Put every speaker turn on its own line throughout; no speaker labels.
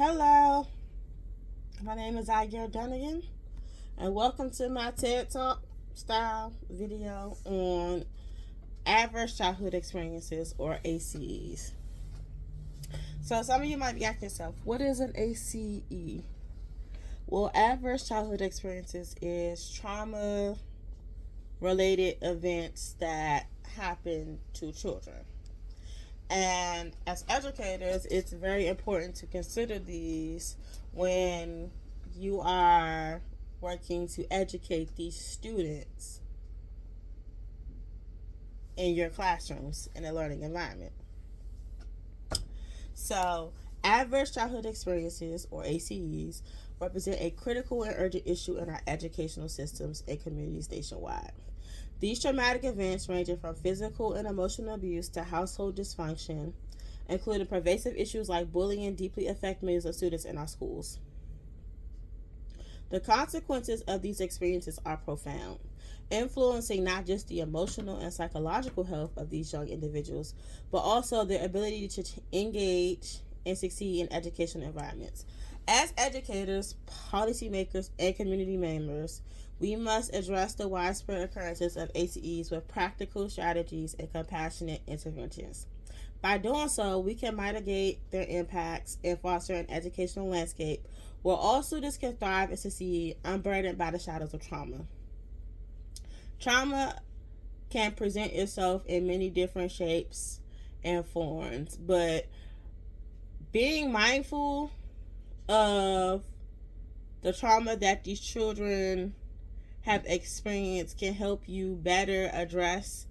Hello, my name is Ayer Dunnigan, and welcome to my TED Talk style video on adverse childhood experiences or ACEs. So, some of you might be asking yourself, what is an ACE? Well, adverse childhood experiences is trauma related events that happen to children. And as educators, it's very important to consider these when you are working to educate these students in your classrooms in a learning environment. So, adverse childhood experiences, or ACEs, represent a critical and urgent issue in our educational systems and communities nationwide. These traumatic events, ranging from physical and emotional abuse to household dysfunction, including pervasive issues like bullying, deeply affect millions of students in our schools. The consequences of these experiences are profound, influencing not just the emotional and psychological health of these young individuals, but also their ability to engage and succeed in educational environments. As educators, policymakers, and community members, we must address the widespread occurrences of ACEs with practical strategies and compassionate interventions. By doing so, we can mitigate their impacts and foster an educational landscape where all students can thrive and succeed unburdened by the shadows of trauma. Trauma can present itself in many different shapes and forms, but being mindful of the trauma that these children have experienced can help you better address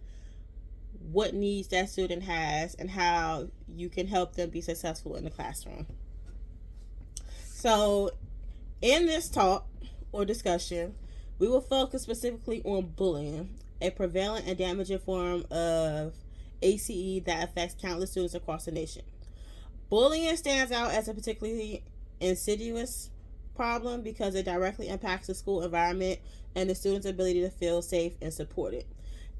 what needs that student has and how you can help them be successful in the classroom. So, in this talk or discussion, we will focus specifically on bullying, a prevalent and damaging form of ACE that affects countless students across the nation. Bullying stands out as a particularly insidious problem because it directly impacts the school environment and the student's ability to feel safe and supported.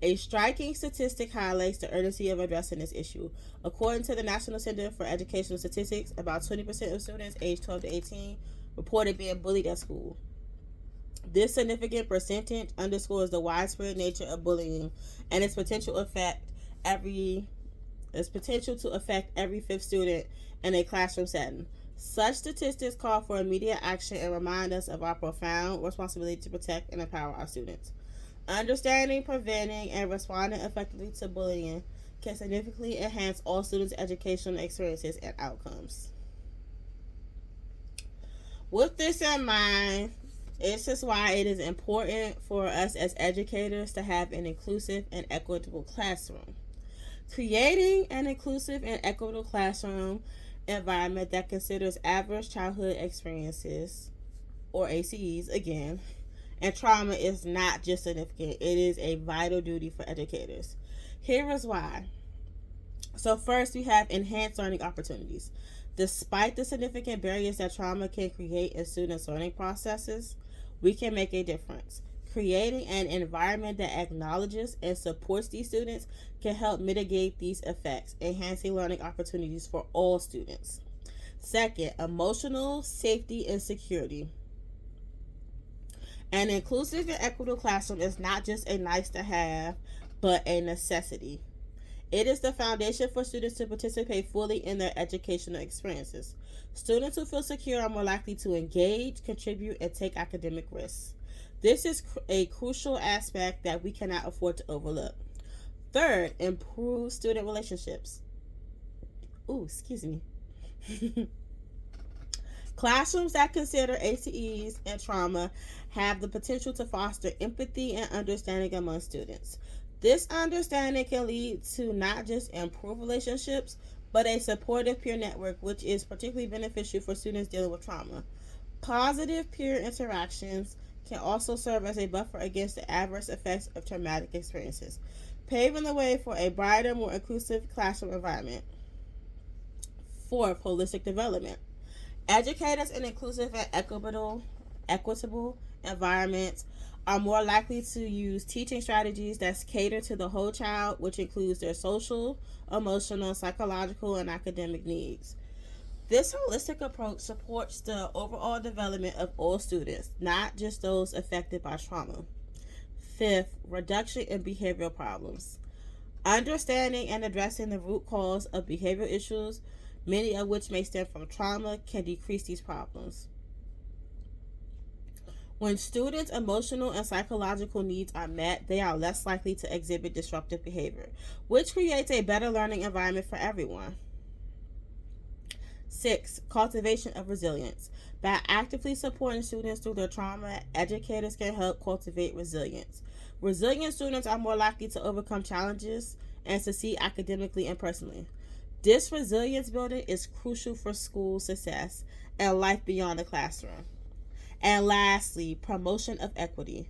A striking statistic highlights the urgency of addressing this issue. According to the National Center for Educational Statistics, about 20% of students aged 12 to 18 reported being bullied at school. This significant percentage underscores the widespread nature of bullying and its potential to affect every fifth student in a classroom setting. Such statistics call for immediate action and remind us of our profound responsibility to protect and empower our students. Understanding, preventing, and responding effectively to bullying can significantly enhance all students' educational experiences and outcomes. With this in mind, this is why it is important for us as educators to have an inclusive and equitable classroom. Creating an inclusive and equitable classroom environment that considers adverse childhood experiences, or ACEs again, and trauma is not just significant, it is a vital duty for educators. Here is why. So first, we have enhanced learning opportunities. Despite the significant barriers that trauma can create in students' learning processes, we can make a difference. Creating an environment that acknowledges and supports these students can help mitigate these effects, enhancing learning opportunities for all students. Second, emotional safety and security. An inclusive and equitable classroom is not just a nice to have, but a necessity. It is the foundation for students to participate fully in their educational experiences. Students who feel secure are more likely to engage, contribute, and take academic risks. This is a crucial aspect that we cannot afford to overlook. Third, improve student relationships. Excuse me. Classrooms that consider ACEs and trauma have the potential to foster empathy and understanding among students. This understanding can lead to not just improved relationships, but a supportive peer network, which is particularly beneficial for students dealing with trauma. Positive peer interactions can also serve as a buffer against the adverse effects of traumatic experiences, paving the way for a brighter, more inclusive classroom environment. Fourth, holistic development. Educators in inclusive and equitable environments are more likely to use teaching strategies that cater to the whole child, which includes their social, emotional, psychological, and academic needs. This holistic approach supports the overall development of all students, not just those affected by trauma. Fifth, reduction in behavioral problems. Understanding and addressing the root cause of behavioral issues, many of which may stem from trauma, can decrease these problems. When students' emotional and psychological needs are met, they are less likely to exhibit disruptive behavior, which creates a better learning environment for everyone. 6. Cultivation of resilience. By actively supporting students through their trauma, educators can help cultivate resilience. Resilient students are more likely to overcome challenges and succeed academically and personally. This resilience building is crucial for school success and life beyond the classroom. And lastly, promotion of equity.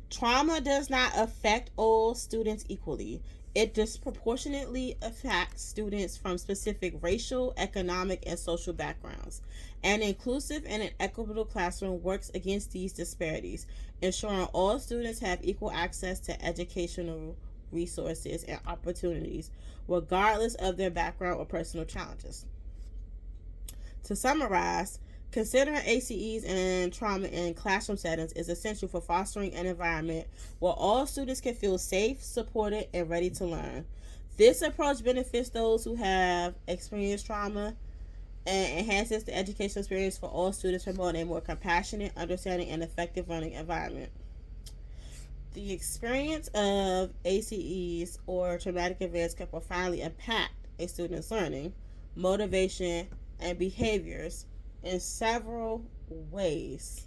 Trauma does not affect all students equally. It disproportionately affects students from specific racial, economic, and social backgrounds. An inclusive and an equitable classroom works against these disparities, ensuring all students have equal access to educational resources and opportunities, regardless of their background or personal challenges. To summarize, considering ACEs and trauma in classroom settings is essential for fostering an environment where all students can feel safe, supported, and ready to learn. This approach benefits those who have experienced trauma and enhances the educational experience for all students, promoting a more compassionate, understanding, and effective learning environment. The experience of ACEs or traumatic events can profoundly impact a student's learning, motivation, and behaviors in several ways.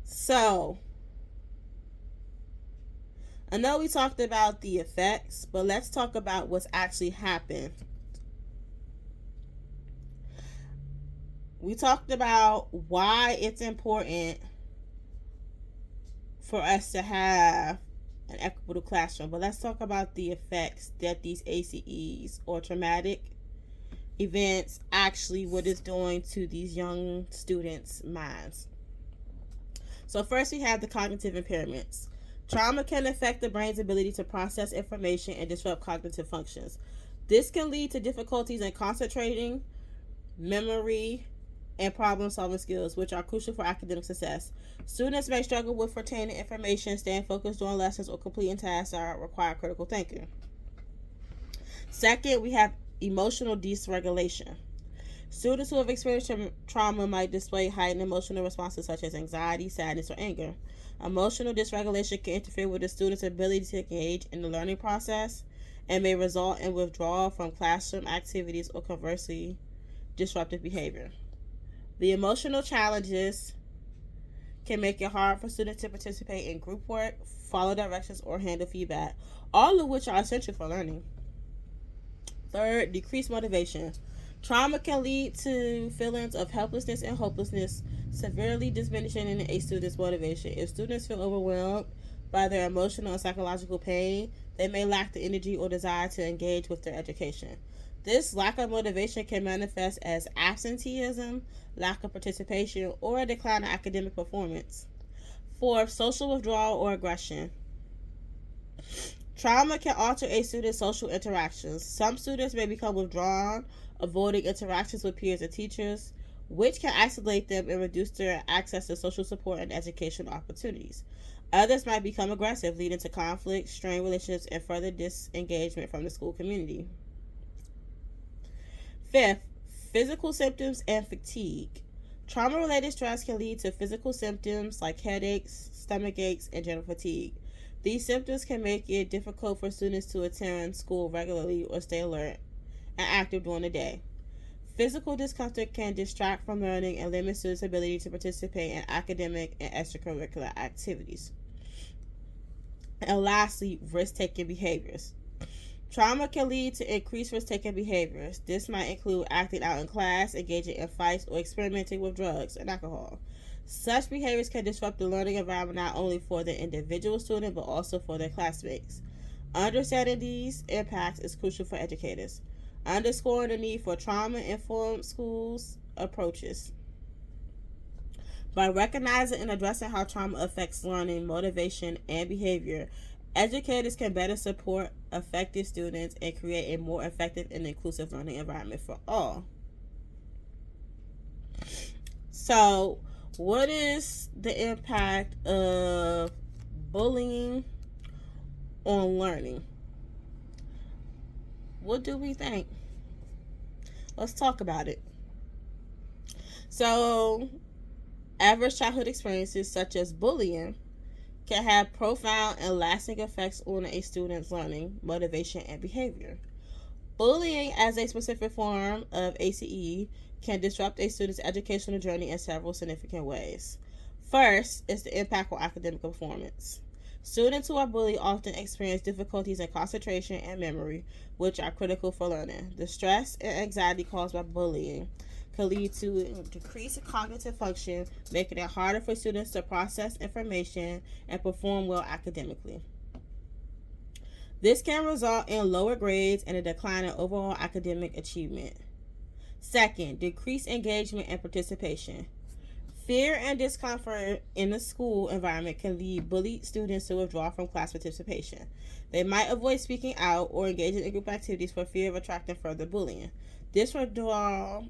So, I know we talked about the effects, but let's talk about what's actually happened. We talked about why it's important for us to have an equitable classroom, but let's talk about the effects that these ACEs or traumatic events actually what it's doing to these young students' minds. So first we have the cognitive impairments. Trauma can affect the brain's ability to process information and disrupt cognitive functions. This can lead to difficulties in concentrating, memory, and problem-solving skills, which are crucial for academic success. Students may struggle with retaining information, staying focused during lessons, or completing tasks that require critical thinking. Second, we have emotional dysregulation. Students who have experienced trauma might display heightened emotional responses such as anxiety, sadness, or anger. Emotional dysregulation can interfere with the student's ability to engage in the learning process and may result in withdrawal from classroom activities or conversely disruptive behavior. The emotional challenges can make it hard for students to participate in group work, follow directions, or handle feedback, all of which are essential for learning. Third, decreased motivation. Trauma can lead to feelings of helplessness and hopelessness, severely diminishing a student's motivation. If students feel overwhelmed by their emotional and psychological pain, they may lack the energy or desire to engage with their education. This lack of motivation can manifest as absenteeism, lack of participation, or a decline in academic performance. Fourth, social withdrawal or aggression. Trauma can alter a student's social interactions. Some students may become withdrawn, avoiding interactions with peers and teachers, which can isolate them and reduce their access to social support and educational opportunities. Others might become aggressive, leading to conflict, strained relationships, and further disengagement from the school community. Fifth, physical symptoms and fatigue. Trauma-related stress can lead to physical symptoms like headaches, stomach aches, and general fatigue. These symptoms can make it difficult for students to attend school regularly or stay alert and active during the day. Physical discomfort can distract from learning and limit students' ability to participate in academic and extracurricular activities. And lastly, risk-taking behaviors. Trauma can lead to increased risk-taking behaviors. This might include acting out in class, engaging in fights, or experimenting with drugs and alcohol. Such behaviors can disrupt the learning environment not only for the individual student but also for their classmates. Understanding these impacts is crucial for educators, underscoring the need for trauma-informed schools approaches. By recognizing and addressing how trauma affects learning, motivation, and behavior, educators can better support effective students and create a more effective and inclusive learning environment for all. So, what is the impact of bullying on learning? What do we think? Let's talk about it. So, adverse childhood experiences such as bullying can have profound and lasting effects on a student's learning, motivation, and behavior. Bullying, as a specific form of ACE, can disrupt a student's educational journey in several significant ways. First is the impact on academic performance. Students who are bullied often experience difficulties in concentration and memory, which are critical for learning. The stress and anxiety caused by bullying can lead to decreased cognitive function, making it harder for students to process information and perform well academically. This can result in lower grades and a decline in overall academic achievement. Second, decreased engagement and participation. Fear and discomfort in the school environment can lead bullied students to withdraw from class participation. They might avoid speaking out or engaging in group activities for fear of attracting further bullying. This withdrawal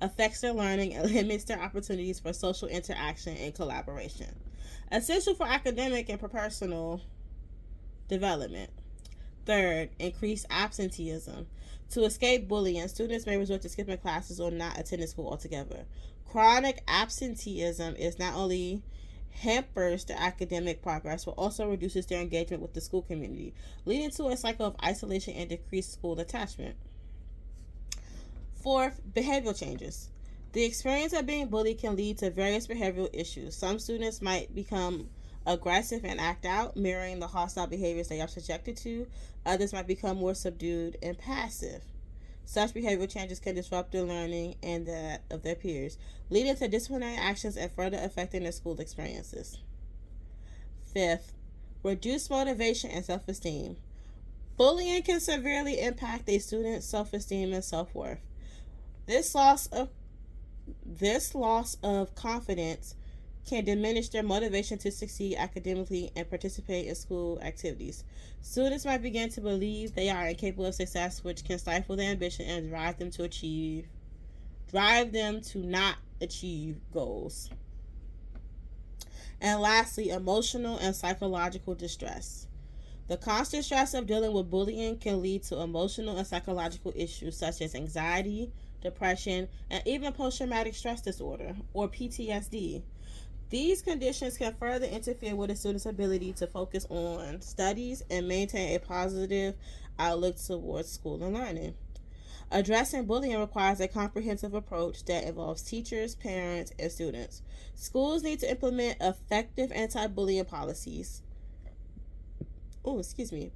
affects their learning and limits their opportunities for social interaction and collaboration. Essential for academic and personal development. Third, increased absenteeism. To escape bullying, students may resort to skipping classes or not attending school altogether. Chronic absenteeism is not only hampers their academic progress, but also reduces their engagement with the school community, leading to a cycle of isolation and decreased school attachment. Fourth, behavioral changes. The experience of being bullied can lead to various behavioral issues. Some students might become aggressive and act out, mirroring the hostile behaviors they are subjected to. Others might become more subdued and passive. Such behavioral changes can disrupt their learning and that of their peers, leading to disciplinary actions and further affecting their school experiences. Fifth, reduced motivation and self-esteem. Bullying can severely impact a student's self-esteem and self-worth. This loss of confidence can diminish their motivation to succeed academically and participate in school activities. Students might begin to believe they are incapable of success, which can stifle their ambition and drive them to not achieve goals. And lastly, emotional and psychological distress. The constant stress of dealing with bullying can lead to emotional and psychological issues such as anxiety, depression, and even post-traumatic stress disorder, or PTSD. These conditions can further interfere with a student's ability to focus on studies and maintain a positive outlook towards school and learning. Addressing bullying requires a comprehensive approach that involves teachers, parents, and students. Schools need to implement effective anti-bullying policies.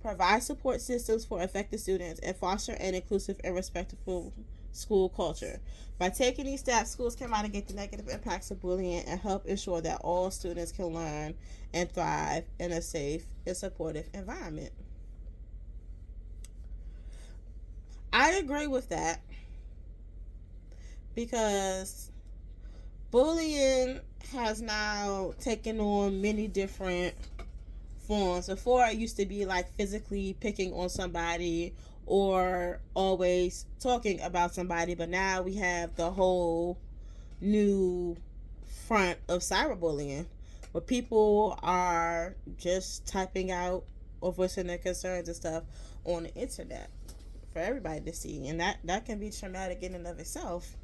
Provide support systems for affected students and foster an inclusive and respectful school culture. By taking these steps, schools can mitigate the negative impacts of bullying and help ensure that all students can learn and thrive in a safe and supportive environment. I agree with that because bullying has now taken on many different forms. Before, it used to be like physically picking on somebody or always talking about somebody, but now we have the whole new front of cyberbullying where people are just typing out or voicing their concerns and stuff on the internet for everybody to see, and that can be traumatic in and of itself,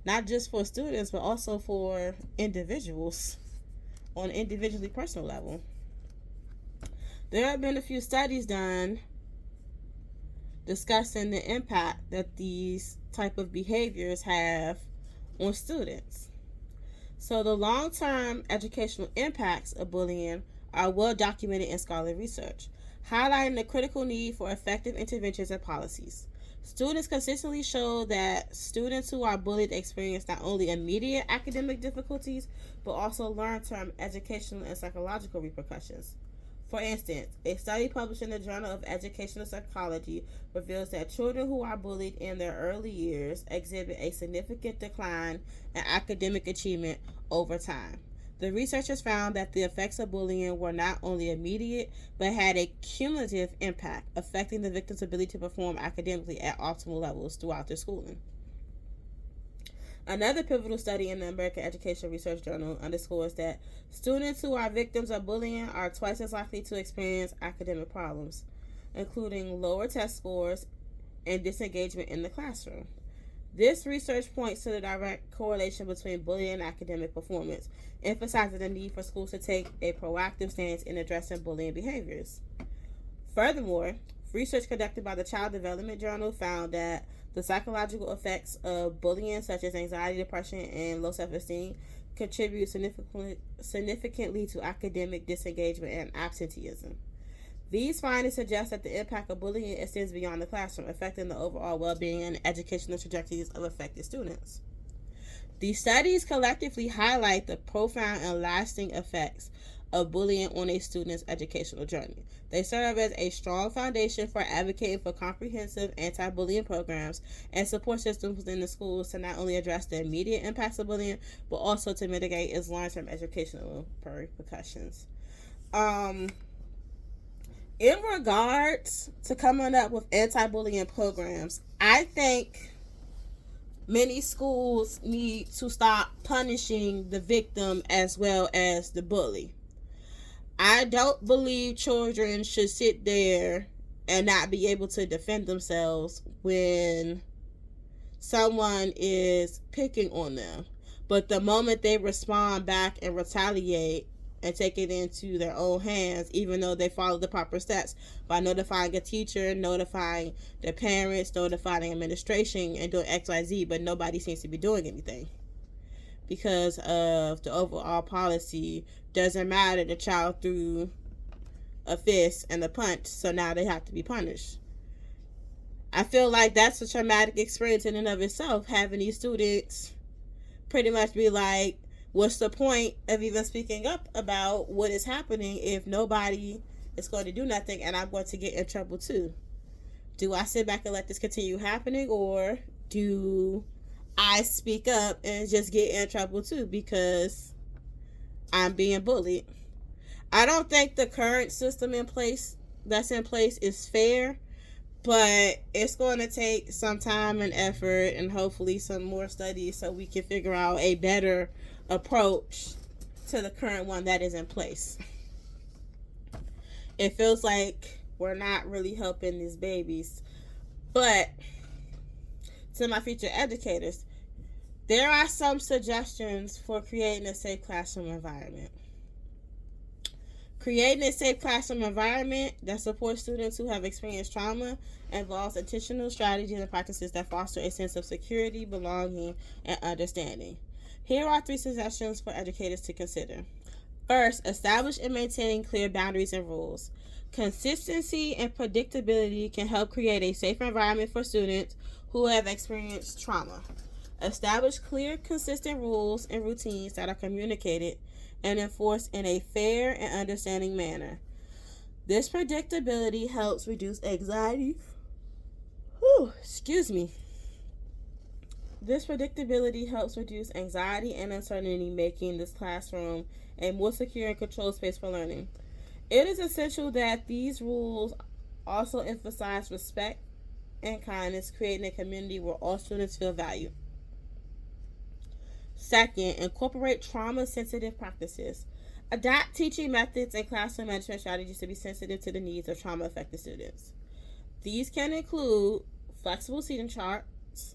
not just for students but also for individuals on an individually personal level. There have been a few studies done discussing the impact that these type of behaviors have on students. So the long-term educational impacts of bullying are well documented in scholarly research, highlighting the critical need for effective interventions and policies. Students consistently show that students who are bullied experience not only immediate academic difficulties, but also long-term educational and psychological repercussions. For instance, a study published in the Journal of Educational Psychology reveals that children who are bullied in their early years exhibit a significant decline in academic achievement over time. The researchers found that the effects of bullying were not only immediate, but had a cumulative impact, affecting the victim's ability to perform academically at optimal levels throughout their schooling. Another pivotal study in the American Education Research Journal underscores that students who are victims of bullying are twice as likely to experience academic problems, including lower test scores and disengagement in the classroom. This research points to the direct correlation between bullying and academic performance, emphasizing the need for schools to take a proactive stance in addressing bullying behaviors. Furthermore, research conducted by the Child Development Journal found that the psychological effects of bullying, such as anxiety, depression, and low self-esteem, contribute significantly to academic disengagement and absenteeism. These findings suggest that the impact of bullying extends beyond the classroom, affecting the overall well-being and educational trajectories of affected students. These studies collectively highlight the profound and lasting effects of bullying on a student's educational journey. They serve as a strong foundation for advocating for comprehensive anti-bullying programs and support systems within the schools to not only address the immediate impacts of bullying, but also to mitigate its long-term educational repercussions. In regards to coming up with anti-bullying programs, I think many schools need to stop punishing the victim as well as the bully. I don't believe children should sit there and not be able to defend themselves when someone is picking on them. But the moment they respond back and retaliate and take it into their own hands, even though they follow the proper steps by notifying a teacher, notifying their parents, notifying administration, and doing XYZ, but nobody seems to be doing anything because of the overall policy. Doesn't matter, the child threw a fist and a punch, so now they have to be punished. I feel like that's a traumatic experience in and of itself, having these students pretty much be like, what's the point of even speaking up about what is happening if nobody is going to do nothing and I'm going to get in trouble too? Do I sit back and let this continue happening, or do I speak up and just get in trouble too because I'm being bullied? I don't think the current system that's in place is fair, but it's going to take some time and effort and hopefully some more studies so we can figure out a better approach to the current one that is in place. It feels like we're not really helping these babies. But to my future educators, there are some suggestions for creating a safe classroom environment. Creating a safe classroom environment that supports students who have experienced trauma involves intentional strategies and practices that foster a sense of security, belonging, and understanding. Here are 3 suggestions for educators to consider. First, establish and maintain clear boundaries and rules. Consistency and predictability can help create a safe environment for students who have experienced trauma. Establish clear, consistent rules and routines that are communicated and enforced in a fair and understanding manner. This predictability helps reduce anxiety. This predictability helps reduce anxiety and uncertainty, making this classroom a more secure and controlled space for learning. It is essential that these rules also emphasize respect and kindness, creating a community where all students feel valued. Second, incorporate trauma-sensitive practices. Adapt teaching methods and classroom management strategies to be sensitive to the needs of trauma-affected students. These can include flexible seating charts,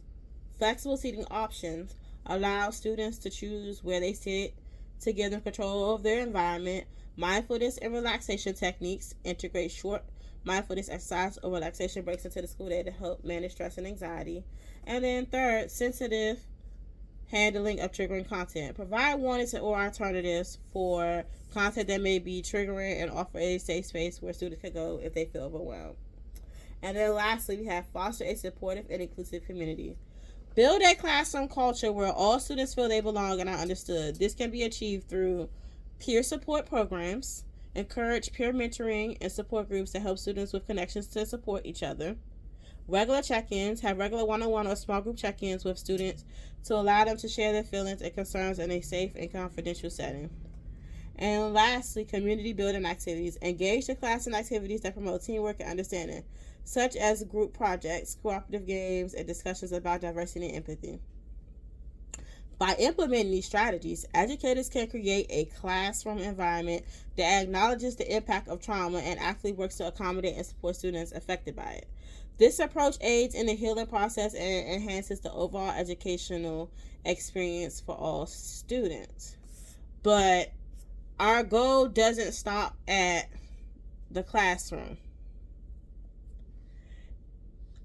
flexible seating options, allow students to choose where they sit to give them control of their environment, mindfulness and relaxation techniques, integrate short mindfulness exercise or relaxation breaks into the school day to help manage stress and anxiety. And then third, sensitive handling of triggering content. Provide warnings or alternatives for content that may be triggering and offer a safe space where students can go if they feel overwhelmed. And then lastly, we have foster a supportive and inclusive community. Build a classroom culture where all students feel they belong and are understood. This can be achieved through peer support programs. Encourage peer mentoring and support groups to help students with connections to support each other. Regular check-ins. Have regular one-on-one or small group check-ins with students to allow them to share their feelings and concerns in a safe and confidential setting. And lastly, community building activities. Engage the class in activities that promote teamwork and understanding, such as group projects, cooperative games, and discussions about diversity and empathy. By implementing these strategies, educators can create a classroom environment that acknowledges the impact of trauma and actively works to accommodate and support students affected by it. This approach aids in the healing process and enhances the overall educational experience for all students. But our goal doesn't stop at the classroom.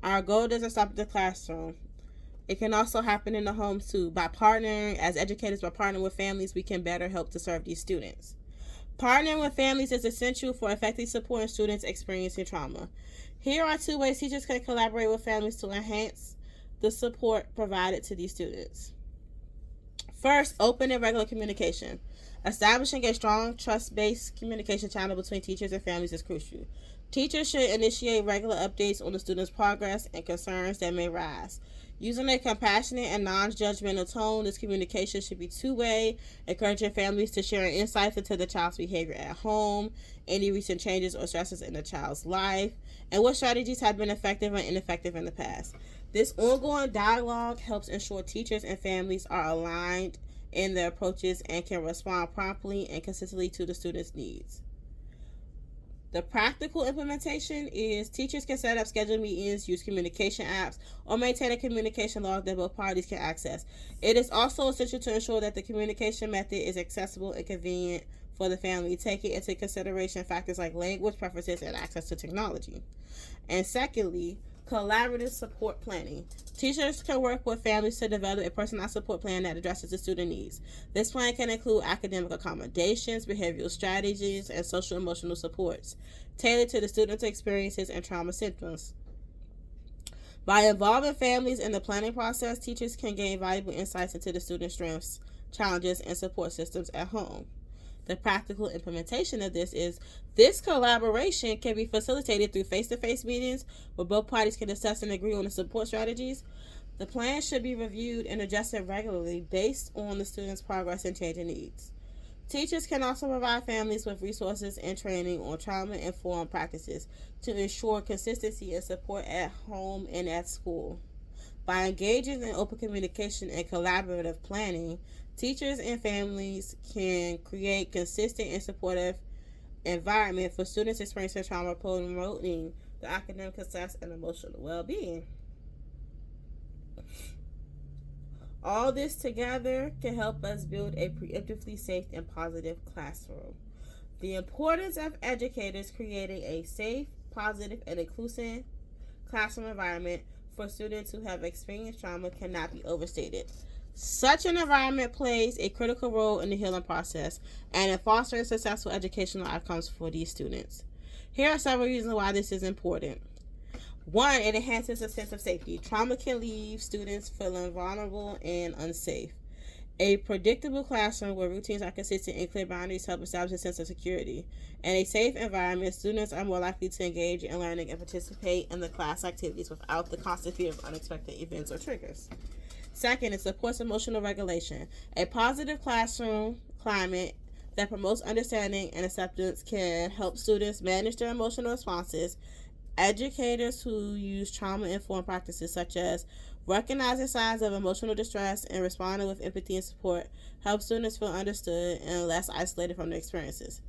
Our goal doesn't stop at the classroom. It can also happen in the homes too. By partnering, as educators, by partnering with families, we can better help to serve these students. Partnering with families is essential for effectively supporting students experiencing trauma. Here are 2 ways teachers can collaborate with families to enhance the support provided to these students. First, open and regular communication. Establishing a strong, trust-based communication channel between teachers and families is crucial. Teachers should initiate regular updates on the students' progress and concerns that may rise. Using a compassionate and non-judgmental tone, this communication should be two-way, encouraging families to share insights into the child's behavior at home, any recent changes or stresses in the child's life, and what strategies have been effective and ineffective in the past. This ongoing dialogue helps ensure teachers and families are aligned in their approaches and can respond promptly and consistently to the students' needs. The practical implementation is teachers can set up scheduled meetings, use communication apps, or maintain a communication log that both parties can access. It is also essential to ensure that the communication method is accessible and convenient for the family, taking into consideration factors like language preferences and access to technology. And secondly, collaborative support planning. Teachers can work with families to develop a personalized support plan that addresses the student needs. This plan can include academic accommodations, behavioral strategies, and social emotional supports tailored to the student's experiences and trauma symptoms. By involving families in the planning process, teachers can gain valuable insights into the student's strengths, challenges, and support systems at home. The practical implementation of this collaboration can be facilitated through face-to-face meetings where both parties can discuss and agree on the support strategies. The plan should be reviewed and adjusted regularly based on the student's progress and changing needs. Teachers can also provide families with resources and training on trauma-informed practices to ensure consistency and support at home and at school. By engaging in open communication and collaborative planning, teachers and families can create consistent and supportive environment for students experiencing trauma, promoting the academic success and emotional well-being. All this together can help us build a preemptively safe and positive classroom. The importance of educators creating a safe, positive, and inclusive classroom environment for students who have experienced trauma cannot be overstated. Such an environment plays a critical role in the healing process and in fostering successful educational outcomes for these students. Here are several reasons why this is important. 1, it enhances a sense of safety. Trauma can leave students feeling vulnerable and unsafe. A predictable classroom where routines are consistent and clear boundaries help establish a sense of security. In a safe environment, students are more likely to engage in learning and participate in the class activities without the constant fear of unexpected events or triggers. 2nd, it supports emotional regulation. A positive classroom climate that promotes understanding and acceptance can help students manage their emotional responses. Educators who use trauma-informed practices such as recognizing signs of emotional distress and responding with empathy and support help students feel understood and less isolated from their experiences.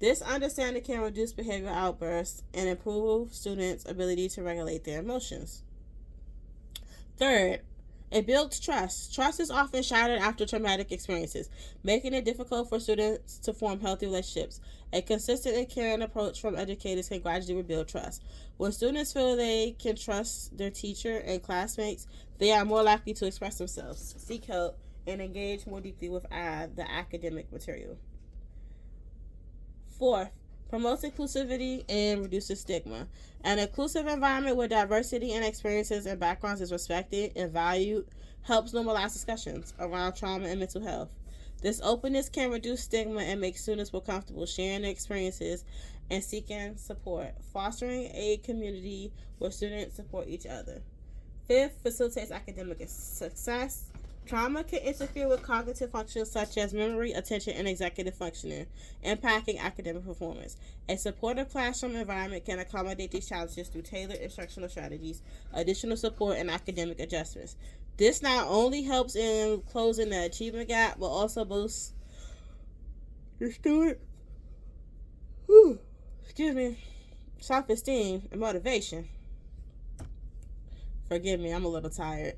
This understanding can reduce behavioral outbursts and improve students' ability to regulate their emotions. 3rd, it builds trust. Trust is often shattered after traumatic experiences, making it difficult for students to form healthy relationships. A consistent and caring approach from educators can gradually rebuild trust. When students feel they can trust their teacher and classmates, they are more likely to express themselves, seek help, and engage more deeply with the academic material. 4th, promotes inclusivity and reduces stigma. An inclusive environment where diversity in experiences and backgrounds is respected and valued helps normalize discussions around trauma and mental health. This openness can reduce stigma and make students more comfortable sharing their experiences and seeking support, fostering a community where students support each other. 5th, facilitates academic success. Trauma can interfere with cognitive functions such as memory, attention, and executive functioning, impacting academic performance. A supportive classroom environment can accommodate these challenges through tailored instructional strategies, additional support, and academic adjustments. This not only helps in closing the achievement gap, but also boosts the student, self-esteem and motivation. Forgive me, I'm a little tired.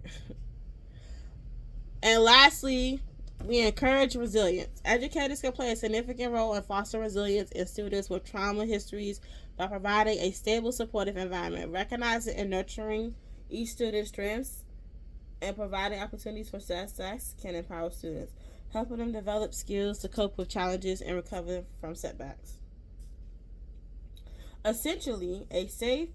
And lastly, we encourage resilience. Educators can play a significant role in fostering resilience in students with trauma histories by providing a stable, supportive environment, recognizing and nurturing each student's strengths, and providing opportunities for success can empower students, helping them develop skills to cope with challenges and recover from setbacks. Essentially, a safe,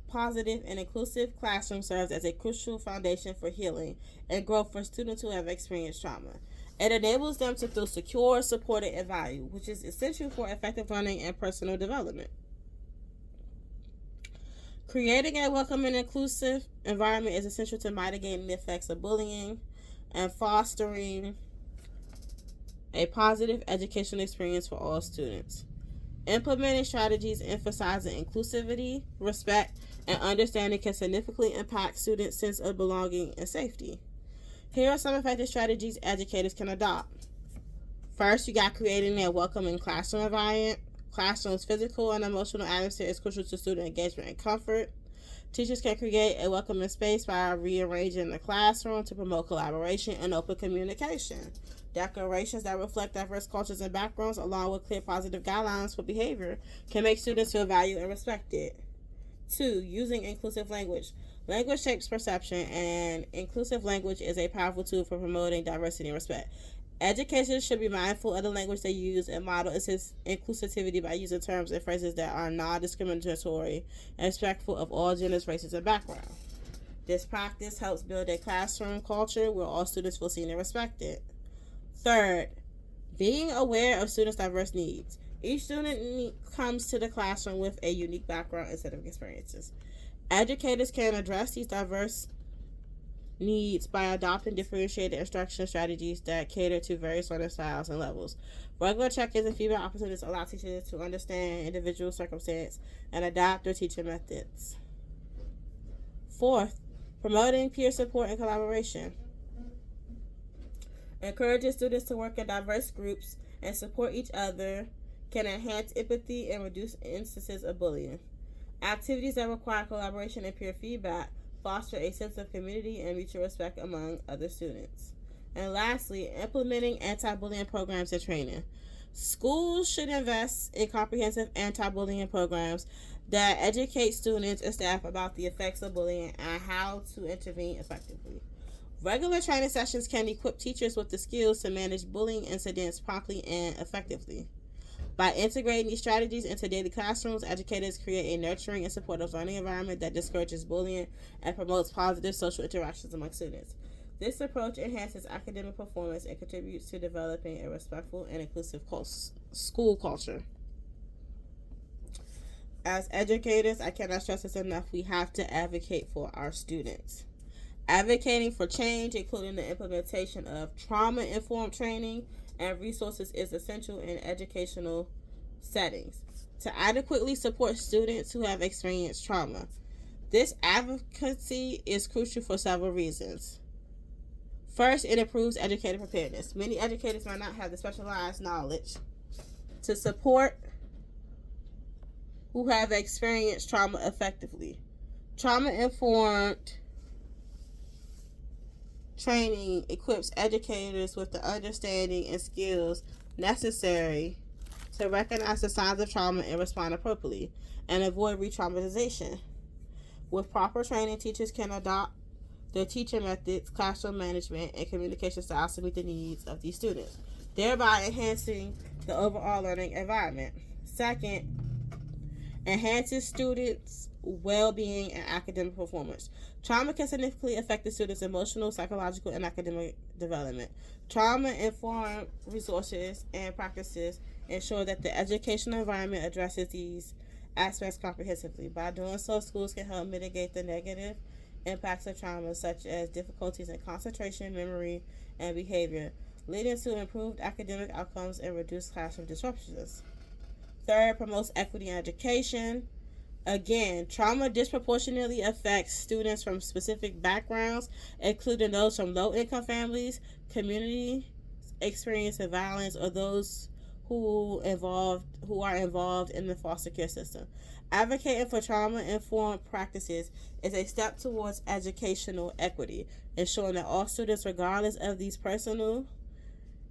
positive, and inclusive classroom serves as a crucial foundation for healing and growth for students who have experienced trauma. It enables them to feel secure, supported, and valued, which is essential for effective learning and personal development. Creating a welcoming and inclusive environment is essential to mitigating the effects of bullying and fostering a positive educational experience for all students. Implementing strategies emphasizing inclusivity, respect, and understanding can significantly impact students' sense of belonging and safety. Here are some effective strategies educators can adopt. First, you got creating a welcoming classroom environment. Classroom's physical and emotional atmosphere is crucial to student engagement and comfort. Teachers can create a welcoming space by rearranging the classroom to promote collaboration and open communication. Decorations that reflect diverse cultures and backgrounds, along with clear positive guidelines for behavior, can make students feel valued and respected. 2. Using inclusive language. Language shapes perception, and inclusive language is a powerful tool for promoting diversity and respect. Educators should be mindful of the language they use and model inclusivity by using terms and phrases that are non-discriminatory and respectful of all genders, races, and backgrounds. This practice helps build a classroom culture where all students feel seen and respected. Third, being aware of students' diverse needs. Each student comes to the classroom with a unique background and set of experiences. Educators can address these diverse needs by adopting differentiated instruction strategies that cater to various learning styles and levels. Regular check-ins and feedback opportunities allow teachers to understand individual circumstances and adapt their teaching methods. Fourth, promoting peer support and collaboration. Encouraging students to work in diverse groups and support each other can enhance empathy and reduce instances of bullying. Activities that require collaboration and peer feedback foster a sense of community and mutual respect among other students. And lastly, implementing anti-bullying programs and training. Schools should invest in comprehensive anti-bullying programs that educate students and staff about the effects of bullying and how to intervene effectively. Regular training sessions can equip teachers with the skills to manage bullying incidents promptly and effectively. By integrating these strategies into daily classrooms, educators create a nurturing and supportive learning environment that discourages bullying and promotes positive social interactions among students. This approach enhances academic performance and contributes to developing a respectful and inclusive school culture. As educators, I cannot stress this enough, we have to advocate for our students. Advocating for change, including the implementation of trauma-informed training and resources, is essential in educational settings to adequately support students who have experienced trauma. This advocacy is crucial for several reasons. First, it improves educator preparedness. Many educators might not have the specialized knowledge to support who have experienced trauma effectively. Trauma-informed training equips educators with the understanding and skills necessary to recognize the signs of trauma and respond appropriately and avoid re-traumatization. With proper training, teachers can adopt their teaching methods, classroom management, and communication styles to meet the needs of these students, thereby enhancing the overall learning environment. Second, enhances students' well-being and academic performance. Trauma can significantly affect the student's emotional, psychological, and academic development. Trauma-informed resources and practices ensure that the educational environment addresses these aspects comprehensively. By doing so, schools can help mitigate the negative impacts of trauma, such as difficulties in concentration, memory, and behavior, leading to improved academic outcomes and reduced classroom disruptions. Third, promotes equity in education. Again, trauma disproportionately affects students from specific backgrounds, including those from low income families, community experiencing violence, or those who are involved in the foster care system. Advocating for trauma informed practices is a step towards educational equity, ensuring that all students, regardless of these personal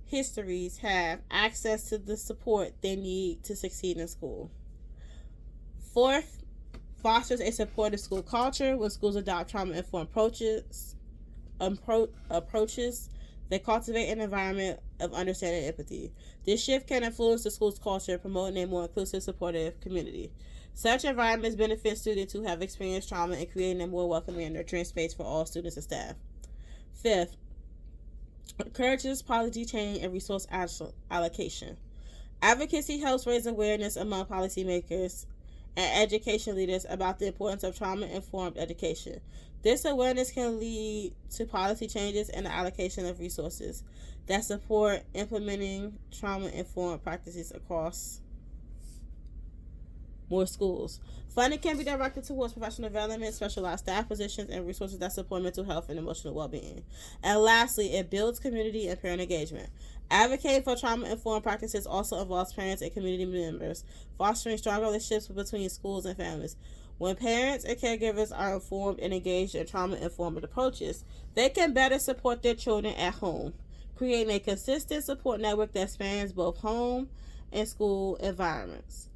histories, have access to the support they need to succeed in school. Fourth, fosters a supportive school culture when schools adopt trauma-informed approaches that cultivate an environment of understanding and empathy. This shift can influence the school's culture, promoting a more inclusive, supportive community. Such environments benefit students who have experienced trauma and creating a more welcoming and nurturing space for all students and staff. Fifth, encourages policy change and resource allocation. Advocacy helps raise awareness among policymakers and education leaders about the importance of trauma-informed education. This awareness can lead to policy changes and the allocation of resources that support implementing trauma-informed practices across more schools. Funding can be directed towards professional development, specialized staff positions, and resources that support mental health and emotional well-being. And lastly, it builds community and parent engagement. Advocating for trauma-informed practices also involves parents and community members, fostering strong relationships between schools and families. When parents and caregivers are informed and engaged in trauma-informed approaches, they can better support their children at home, creating a consistent support network that spans both home and school environments.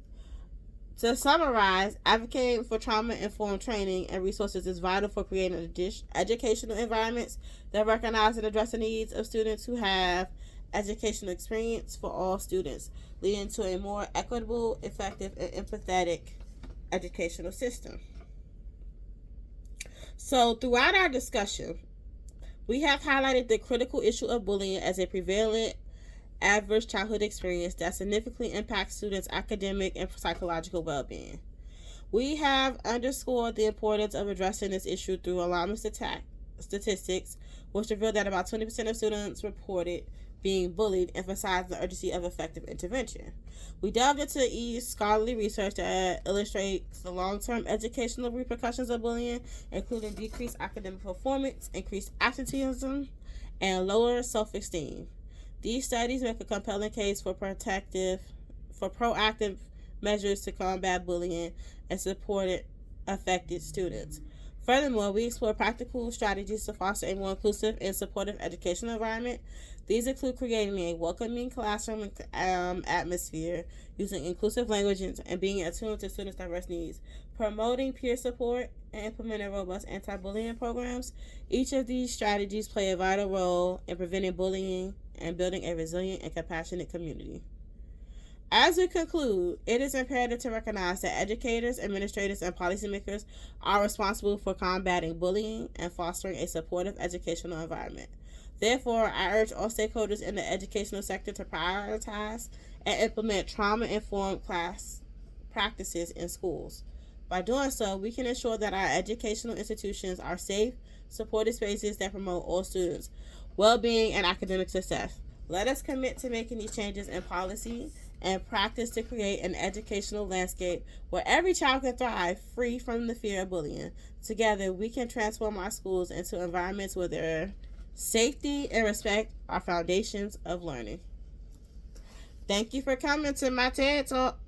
To summarize, advocating for trauma-informed training and resources is vital for creating educational environments that recognize and address the needs of students who have educational experience for all students, leading to a more equitable, effective, and empathetic educational system. So, throughout our discussion, we have highlighted the critical issue of bullying as a prevalent adverse childhood experience that significantly impacts students' academic and psychological well-being. We have underscored the importance of addressing this issue through alarming statistics, which reveal that about 20% of students reported being bullied, emphasizing the urgency of effective intervention. We delved into scholarly research that illustrates the long-term educational repercussions of bullying, including decreased academic performance, increased absenteeism, and lower self-esteem. These studies make a compelling case for proactive measures to combat bullying and support affected students. Furthermore, we explore practical strategies to foster a more inclusive and supportive educational environment. These include creating a welcoming classroom atmosphere, using inclusive language, and being attuned to students' diverse needs, promoting peer support, and implementing robust anti-bullying programs. Each of these strategies play a vital role in preventing bullying and building a resilient and compassionate community. As we conclude, it is imperative to recognize that educators, administrators, and policymakers are responsible for combating bullying and fostering a supportive educational environment. Therefore, I urge all stakeholders in the educational sector to prioritize and implement trauma-informed class practices in schools. By doing so, we can ensure that our educational institutions are safe, supportive spaces that promote all students' well-being and academic success. Let us commit to making these changes in policy and practice to create an educational landscape where every child can thrive, free from the fear of bullying. Together, we can transform our schools into environments where their safety and respect are foundations of learning. Thank you for coming to my TED Talk.